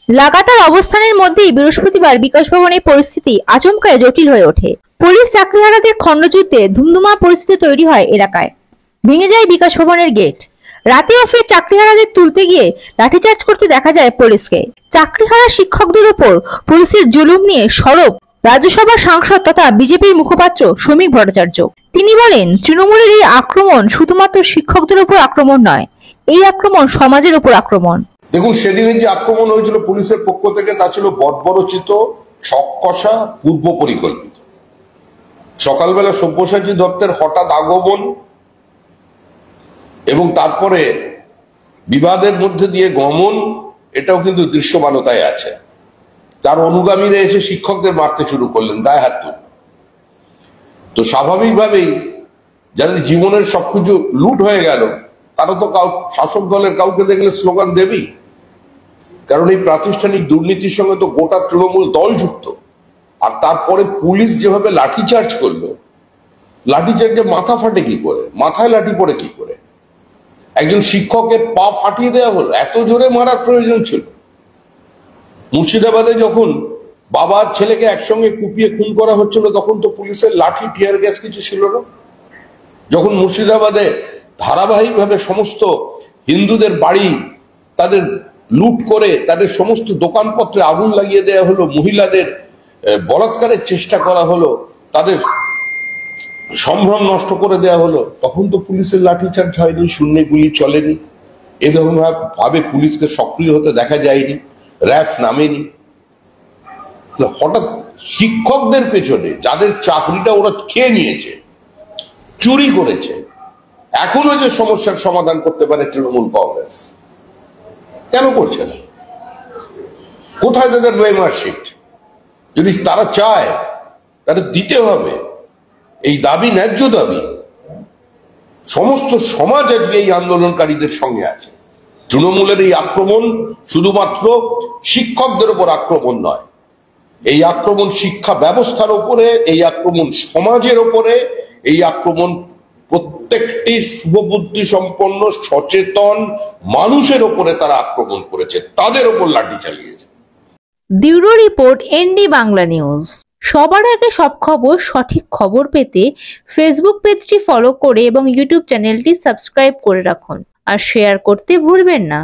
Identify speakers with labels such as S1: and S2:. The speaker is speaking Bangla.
S1: লাগাতার অবস্থানের মধ্যেই বৃহস্পতিবার বিকাশ ভবনের পরিস্থিতি আচমকা জটিল হয়ে ওঠে। পুলিশ চাকরিহারাদের খণ্ডযুদ্ধে ধুমধুমা পরিস্থিতি তৈরি হয় এলাকায়। ভেঙে যায় বিকাশ ভবনের গেট। রাতেও ফের চাকরিহারাদের তুলতে গিয়ে লাঠিচার্জ করতে দেখা যায় পুলিশকে। চাকরিহারা শিক্ষকদের উপর পুলিশের জুলুম নিয়ে সরব রাজ্যসভার সাংসদ তথা বিজেপির মুখপাত্র শ্রমিক ভট্টাচার্য। তিনি বলেন, তৃণমূলের এই আক্রমণ শুধুমাত্র শিক্ষকদের উপর আক্রমণ নয়, এই আক্রমণ সমাজের উপর আক্রমণ।
S2: দেখুন, সেদিনের যে আক্রমণ হয়েছিল পুলিশের পক্ষ থেকে তা ছিল বর্বরচিত, ছককষা, পূর্ব পরিকল্পিত। সকালবেলা সব্যসাচী দত্তের হঠাৎ আগমন এবং তারপরে বিবাদের মধ্যে দিয়ে গমন, এটাও কিন্তু দৃশ্যমানতায় আছে। তার অনুগামীরা এসে শিক্ষকদের মারতে শুরু করলেন, গায়ে হাত তুলে। তো স্বাভাবিকভাবেই যাদের জীবনের সবকিছু লুট হয়ে গেল তারা তো শাসক দলের কাউকে দেখলে স্লোগান দেবেই, কারণ এই প্রাতিষ্ঠানিক দুর্নীতির সঙ্গে তো গোটা তৃণমূল দল যুক্ত। আর তারপরে পুলিশ যেভাবে লাঠিচার্জ করলো, লাঠিচার্জে মাথা ফাটে কি করে, মাথায় লাঠি পড়ে কি করে? একজন শিক্ষকের পা ফাটিয়ে দেওয়া হলো, এত জোরে মারার প্রয়োজন ছিল? মুর্শিদাবাদে যখন বাবা ছেলেকে একসঙ্গে কুপিয়ে খুন করা হচ্ছিল তখন তো পুলিশের লাঠি, টিয়ার গ্যাস কিছু ছিল না। যখন মুর্শিদাবাদে ধারাবাহিকভাবে সমস্ত হিন্দুদের বাড়ি তাদের লুট করে তাদের সমস্ত দোকানপত্রে আগুন লাগিয়ে দেওয়া হলো, মহিলাদের বলাৎকারের চেষ্টা করা হলো, তাদের সম্ভ্রম নষ্ট করে দেওয়া হলো, তখন তো পুলিশের লাঠিচার্জ হয়নি, শূন্য গুলি চলেনি, এ ধরনের ভাবে পুলিশকে সক্রিয় হতে দেখা যায়নি, র্যাফ নামেনি। হঠাৎ শিক্ষকদের পেছনে যাদের চাকরিটা ওরা খেয়ে নিয়েছে, চুরি করেছে, এখনো যে সমস্যার সমাধান করতে পারে তৃণমূল কংগ্রেস, কেন করছে না? কোথায় তাদের মার্কশিট? যদি তারা চায় তাদের দিতে হবে। এই দাবি ন্যায্য দাবি। সমস্ত সমাজ আজকে এই আন্দোলনকারীদের সঙ্গে আছে। তৃণমূলের এই আক্রমণ শুধুমাত্র শিক্ষকদের উপর আক্রমণ নয়, এই আক্রমণ শিক্ষা ব্যবস্থার উপরে, এই আক্রমণ সমাজের উপরে, এই আক্রমণ প্রত্যেকটি শুভবুদ্ধি সম্পন্ন সচেতন মানুষের উপরে তারা আক্রমণ করেছে, তাদের উপর লাঠি চালিয়েছে।
S1: Bureau report, ND Bangla news. সবার আগে সব খবর, সঠিক খবর পেতে ফেসবুক পেজটি ফলো করে এবং ইউটিউব চ্যানেলটি সাবস্ক্রাইব করে রাখুন আর শেয়ার করতে ভুলবেন না।